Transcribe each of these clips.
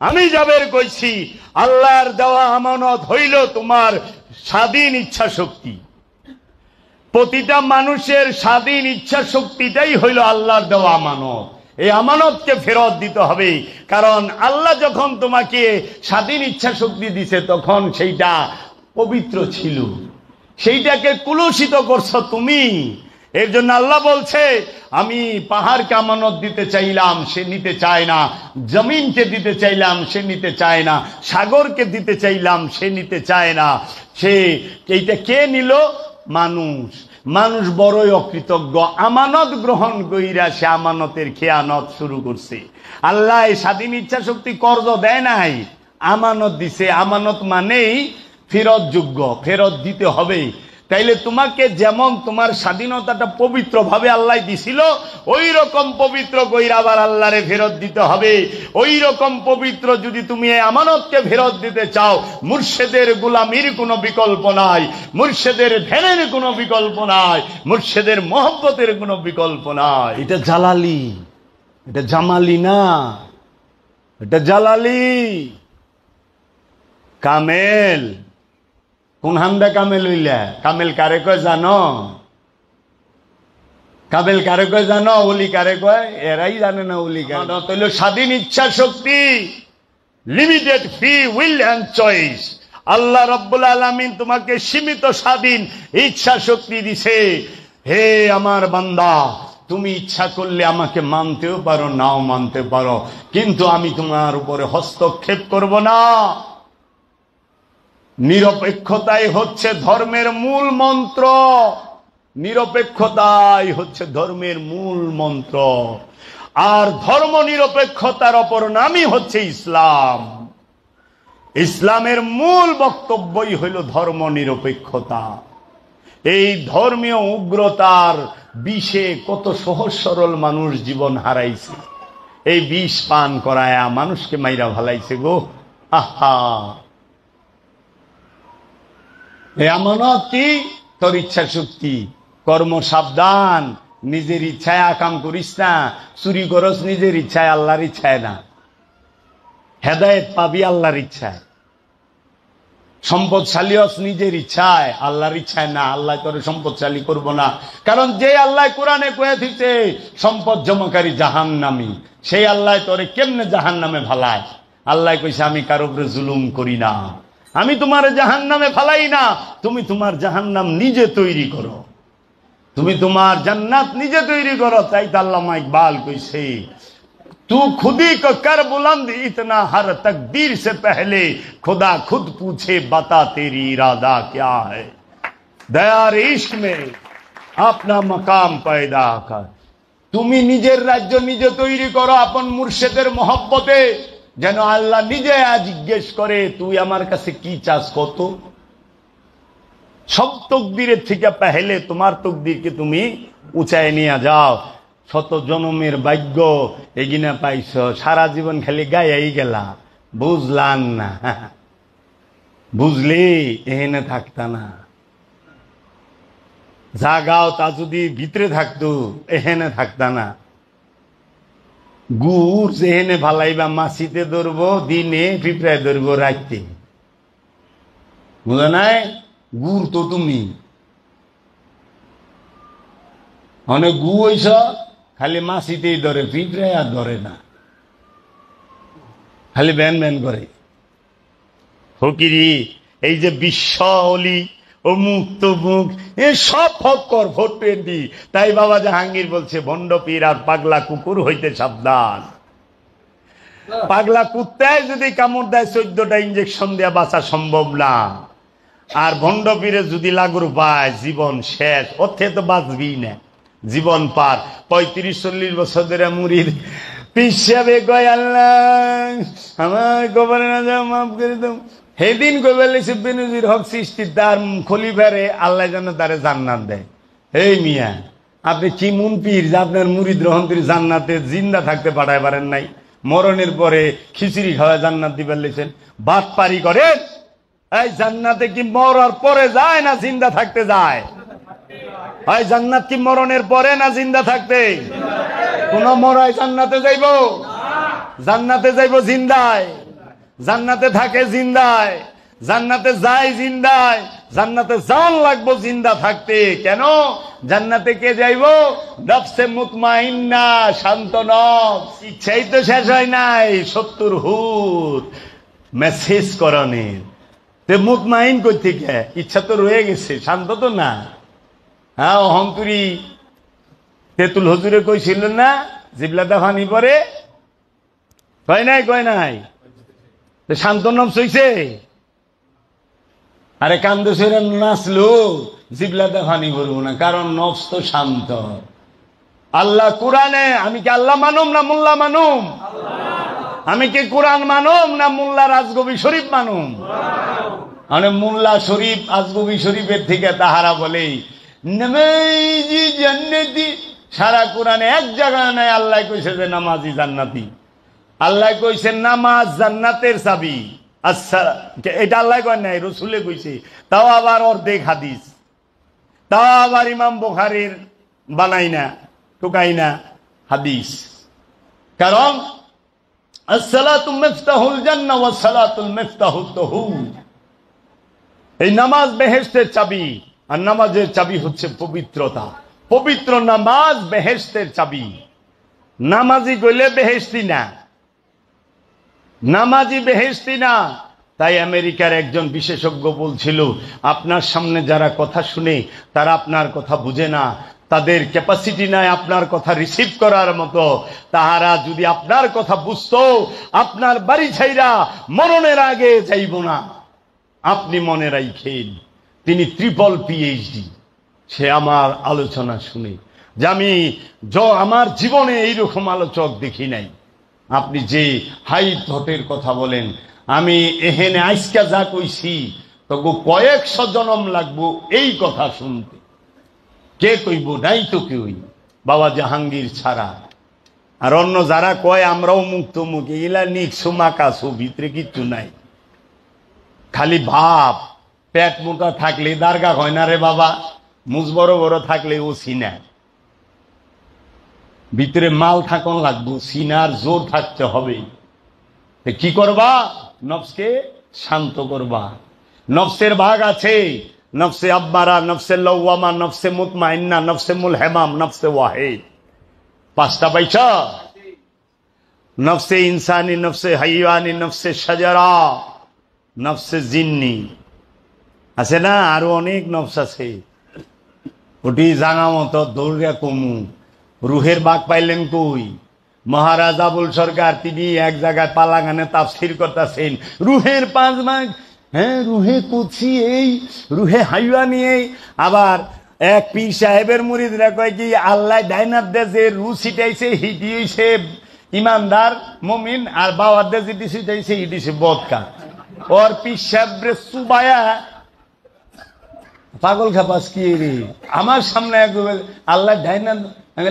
আমি জাবের কইছি আল্লাহর দেওয়া আমানত হইল তোমার স্বাধীন ইচ্ছা শক্তি। প্রতিটা মানুষের স্বাধীন ইচ্ছা শক্তিটাই হইল আল্লাহর দেওয়া আমানত। এই আমানতকে ফেরত দিতে হবে, কারণ আল্লাহ যখন তোমাকে স্বাধীন ইচ্ছা শক্তি দিছে তখন সেইটা পবিত্র ছিল, সেইটাকে কুলুষিত করছো তুমি। এর জন্য আল্লাহ বলছে আমি পাহাড়কে আমানত দিতে চাইলাম, সে নিতে চায় না। জমিনকে দিতে চাইলাম, সে নিতে চায় না। সাগরকে দিতে চাইলাম, সে নিতে চায় না। সে এইটা কে নিল? মানুষ। মানুষ বড়ই অকৃতজ্ঞ। আমানত গ্রহণ কইরা সে আমানতের খেয়ানত শুরু করছে। আল্লাহ স্বাধীন ইচ্ছা শক্তি কর্জ দেয় নাই, আমানত দিছে। আমানত মানেই ফেরত যোগ্য, ফেরত দিতে হবে। তাইলে তোমাকে যেমন তোমার স্বাধীনতাটা পবিত্র ভাবে আল্লাহ দিছিল, ওই রকম পবিত্র কইরা আবার আল্লাহরে ফেরত দিতে হবে। ওই রকম পবিত্র যদি তুমি এই আমানতকে ফেরত দিতে চাও, মুর্শিদের গোলামির কোনো বিকল্প নাই, মুর্শিদের ধ্যানের কোনো বিকল্প নাই, মুর্শিদের মহব্বতের কোনো বিকল্প নাই। এটা জালালি, এটা জামালি না, এটা জালালি। কামেল কোন হান্দা কামেল হইলা? কামেল কারে কয় জানো? কামেল কারে কয় জানো? ওলি কারে কয়? এরাই জানে না ওলি কারে। তাহলে স্বাধীন ইচ্ছা শক্তি, limited free will and choice. আল্লাহ রাব্বুল আলামিন তোমাকে সীমিত স্বাধীন ইচ্ছা শক্তি দিছে। হে আমার বান্দা, তুমি ইচ্ছা করলে আমাকে মানতেও পারো, নাও মানতে পারো, কিন্তু আমি তোমার উপরে হস্তক্ষেপ করব না। নিরপেক্ষতাই হচ্ছে ধর্মের মূল মন্ত্র, নিরপেক্ষতাই হচ্ছে ধর্মের মূল মন্ত্র। আর ধর্ম নিরপেক্ষতার অপর নামই হচ্ছে ইসলাম। ইসলামের মূল বক্তব্যই হইল ধর্ম নিরপেক্ষতা। এই ধর্মীয় উগ্রতার বিষে কত সহজ সরল মানুষ জীবন হারাইছে। এই বিষ পান করায়া মানুষকে মাইরা ভালাইছে গো। আহা, আমানত কি? তোর ইচ্ছা শক্তি। কর্ম সাবধান, নিজের ইচ্ছায় আকাম করিস না। চুরি করস নিজের ইচ্ছায়, আল্লাহর ইচ্ছায় না। হেদায়েত পাবি আল্লাহর ইচ্ছায়। সম্পদশালী হস নিজের ইচ্ছায়, আল্লাহর ইচ্ছায় না। আল্লাহ তোর সম্পদশালী করব না, কারণ যে আল্লাহ কোরআনে কয়ে দিতে সম্পদ জমাকারী জাহান্নামী, সেই আল্লাহ তোরে কেমনে জাহান্নামে ভালায়? আল্লাহ কইছে আমি কারো উপরে জুলুম করি না, আমি তোমার জাহান্নামে ফালাই না। তুমি তোমার জাহান্নাম নিজে তৈরি করো, তুমি তোমার জান্নাত নিজে তৈরি করো। তাই তো আল্লামা ইকবাল কইছে तू खुदी को कर बुलंद इतना हर तकदीर से पहले खुदा खुद पूछे बता तेरी इरादा क्या है। दयार इश्क में अपना मकाम पैदा कर। তুমি নিজের রাজ্য নিজে তৈরি করো আপন মুর্শিদের মহব্বতে, যেন আল্লাহ নিজে জিজ্ঞেস করে তুই আমার কাছে কি চাস কত। সব তকদিরের থেকে পহলে তোমার তকদিরকে তুমি উঁচায় নিয়ে যাও। শত জনমের ভাগ্য এগিনা পাইছ, সারা জীবন খালি গায়াই গেলা, বুঝলাম না। বুঝলি এখানে থাকতা না, যা গাও তা যদি ভিতরে থাকতো এখানে থাকতা না। গুড় যেহেনে ভালাইবা মাছিতে ধরবো দিনে, পিঁপড়ায় ধরবো রাইতে, বুঝা নাই? গুড় তো তুমি অনেক গু হইছ, খালি মাছিতেই ধরে, পিঁপড়ায় আর ধরে না, খালি ব্যান ব্যান করে। ফকিরি এই যে বিশ্ব অলি ও মুক্ত মুখ এ সব ফক্কর ভোট 20। তাই বাবা জাহাঙ্গীর বলছে ভণ্ড পীর আর পাগলা কুকুর হইতে সাবধান। পাগলা কুত্তায় যদি কামড় দেয় 14টা ইঞ্জেকশন দেয়া বাঁচা সম্ভব না। আর ভণ্ড পীরে যদি লাগুর পায় জীবন শেষ, ওর থেকে তো বাঁচবি না, জীবন পার। 35-40 বছর ধরে মুরিদ পিসাবে কয় আল্লাহ আমার গোবরে না যাও মাফ করে দাও। সেদিন কইবালেছে বেনজির হক সৃষ্টি তার খলিফারে আল্লাহ যেন তারে জান্নাত দেয়। এই মিয়া আপনি কি মুন পীর যে আপনার মুরিদ গ্রহণ করে জান্নাতে জিন্দা থাকতে পাঠায় পারেন নাই? মরণের পরে খিচুড়ি খাওয়ায় জান্নাত দিবার লেছেন, বাদ পারি করেন। এই জান্নাতে কি মরার পরে যায় না জিন্দা থাকতে যায়? এই জান্নাত কি মরণের পরে না জিন্দা থাকতে? কোন মরাই জান্নাতে যাইব? জান্নাতে যাইব জিন্দায়। জান্নাতে থাকে জিন্দায়, জান্নাতে যায় জিন্দায়, জান্নাতে জান লাগবো জিন্দা থাকতে। কেন জান্নাতে কে যাইব? নফসে মুতমাইন্না, শান্ত নফস। ইচ্ছাই তো শেষ হয় নাই 70 হুর মেসেজ করানের। তে মুতমাইন কই থেকে? ইচ্ছা তো রয়ে গেছে, শান্ত তো না। হ্যাঁ, অহংকারী তেতুল হুজুরে কইছিল না জিবলাদা ফানি পরে? কয় নাই, কয় নাই? শান্ত নফস হইছে? আরে কান্দে সরে নাচলো জিবলাদা ফানি করবো না, কারণ নফস তো শান্ত। আল্লাহ কোরআনে, আমি কি আল্লাহ মানুম না মোল্লা মানুম? আমি কি কোরআন মানুম না মোল্লা রাজগবি শরীফ মানুম? মানে মোল্লা শরীফ আজগবি শরীফের থেকে তাহারা বলে নামাজি জান্নাতি। সারা কোরআনে এক জায়গায় নাই আল্লাহ কইছে যে নামাজি জান্নাতি। আল্লাহ কইছে নামাজ জান্নাতের চাবি। আচ্ছা, এটা আল্লাহ কয় নাই, রসুলে কইছে। তাও আবার অর্ধেক হাদিস, তাও আবার ইমাম বুখারীর বানাই না, টুকাই না হাদিস। কারণ আসসালাতু মিফতাহুল জান্নাহ ওয়াস সালাতুল মিফতাহুত তাহুর। এই নামাজ বেহেশতের চাবি, আর নামাজের চাবি হচ্ছে পবিত্রতা। পবিত্র নামাজ বেহেশতের চাবি। নামাজি গইলে বেহেশতি না, নামাজি বেহেশতি না। তাই আমেরিকার একজন বিশেষজ্ঞ বলছিল, আপনার সামনে যারা কথা শুনে তারা আপনার কথা বুঝে না, তাদের ক্যাপাসিটি নাই আপনার কথা রিসিভ করার মতো। তাহারা যদি আপনার কথা বুঝতো, আপনার বাড়ি ছাইরা মরণের আগে যাইব না। আপনি মনে রাখেন, তিনি ট্রিপল পিএইচডি। সে আমার আলোচনা শুনে যে আমি আমার জীবনে এইরকম আলোচক দেখি নাই। আপনি যে হাই থটের কথা বলেন, আমি এহেনে আইসকা যা কইছি তো কয়েকশো জনম লাগবো এই কথা শুনতে। কে কইব? নাই তো কেউই, বাবা জাহাঙ্গীর ছাড়া। আর অন্য যারা কয় আমরাও মুক্ত মুখ, এগুলা নিকশো মাকাশো, ভিতরে কিচ্ছু নাই, খালি ভাব। পেট মোটা থাকলে দারগা হয় না রে বাবা, মুজ বড় বড় থাকলে ও সিনা। ভিতরে মাল থাকন লাগবো, সিনার জোর থাকতে হবে। কি করবা? নফসকে শান্ত করবা। নফসের ভাগ আছে, নফসে আব্বারা, নফসে লওয়ামা, নফসে মুতমাইন্না, নফসে মুলহেমাম, নফসে ওয়াহিদ। 5টা পাইছা? নফসে ইনসানি, নফসে হাইওয়ানি, নফসে শাজারা, নফসে জিন্নি। আছে না? আরো অনেক নফস আছে। ওটি জাঙা মতো দৌড়িয়া কমু। রুহের বাঘ পাইলেন কই? মহারাজ আবুল সরকার তিনি এক জায়গায় পালাগানে তাফসীর করতেছেন, রুহের 5 ভাগ। হ্যাঁ, রুহে কুচি এই, রুহে হাইওয়ানি এই। আবার এক পীর সাহেবের মুরিদরা কয় কি আল্লাহ ডাইনার দেশে রু ছিটাইছে, হিটি হইছে ইমানদার মুমিন, আর বাবার দেশে ছিটাইছে হিটিছে বদকা। ওর পীর সাহেবরে সুবায়া পাগল খাপাস কি রে? আমার সামনে আল্লাহ ডাইনার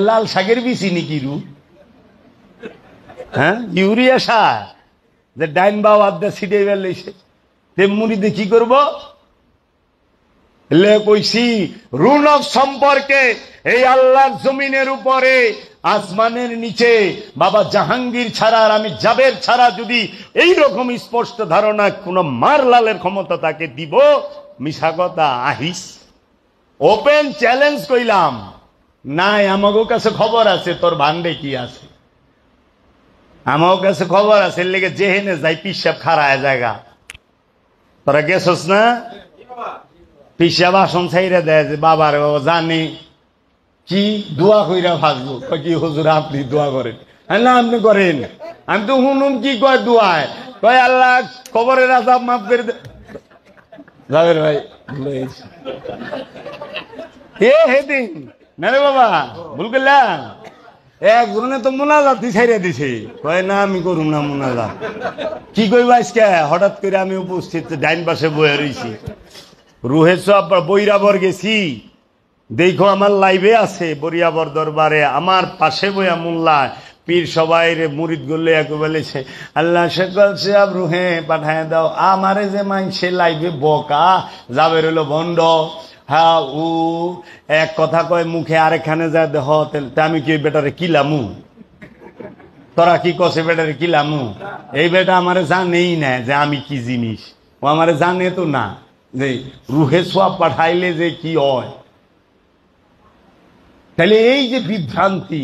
লাল শাকের বিচি নাকি রু? হ্যাঁ, ইউরিয়া সার যে ডাইন বাও আড্ডা ছিটে বেলেছে। তেমনি কি করব? কইছি রুনক সম্পর্কে এই আল্লাহর জমিনের উপরে আসমানের নিচে বাবা জাহাঙ্গীর ছাড়া আর আমি জাবের ছাড়া যদি এইরকম স্পষ্ট ধারণা কোন মারলালের ক্ষমতা তাকে দিব, মিশা কথা আহিস। ওপেন চ্যালেঞ্জ কইলাম, নাই আমাগো কাছে খবর আছে তোর ভান্ডে কি আছে, আমার কাছে খবর আছে। লেগে যেহেনে যাই পিসাব খারায় জায়গা। তোরা গেছস না? পিসাব আসন ছাইরা দেয় যে বাবার বাবা জানে কি দোয়া কইরা ভাসবো। কি হুজুর আপনি দোয়া করেন? না আপনি করেন। আমি তো শুনুন কি কয় দোয়ায়, কয় আল্লাহ খবরের আজাব মাফ করে দে। যাবের ভাই হেদিন না রে বাবা, ভুল করলাম। একজনে তো মোনাজাত ছাইরা দিছে, কয় না আমি করুম না মোনাজাত। কি কইবা আজকে? হঠাৎ করে আমি উপস্থিত, ডাইন পাশে বয়ে রইছি। রুহের সব বৈরাবর গেছি, দেখো আমার লাইভে আছে বরিয়াবর দরবারে, আমার পাশে বইয়া মোল্লা পীর সবাই রে মুরিদ গুলো এক বলেছে আল্লাহ শেখল সাহেব রুহে পাঠায় দাও। আমারে যে মাইনছে লাইভে বকা যাবে রইল বন্ড। হ্যাঁ, ও এক কথা কয় মুখে আরেকখানে যায় দেহ, আমি কি বেটারে কিলামু? তোরা কি কষে বেটারে কি লামু? এই বেটা আমারে জানেই না যে আমি কি জিনিস, ও আমারে জানে তো না যে রুহে সোয়াব পাঠাইলে যে কি হয়। তাহলে এই যে বিভ্রান্তি,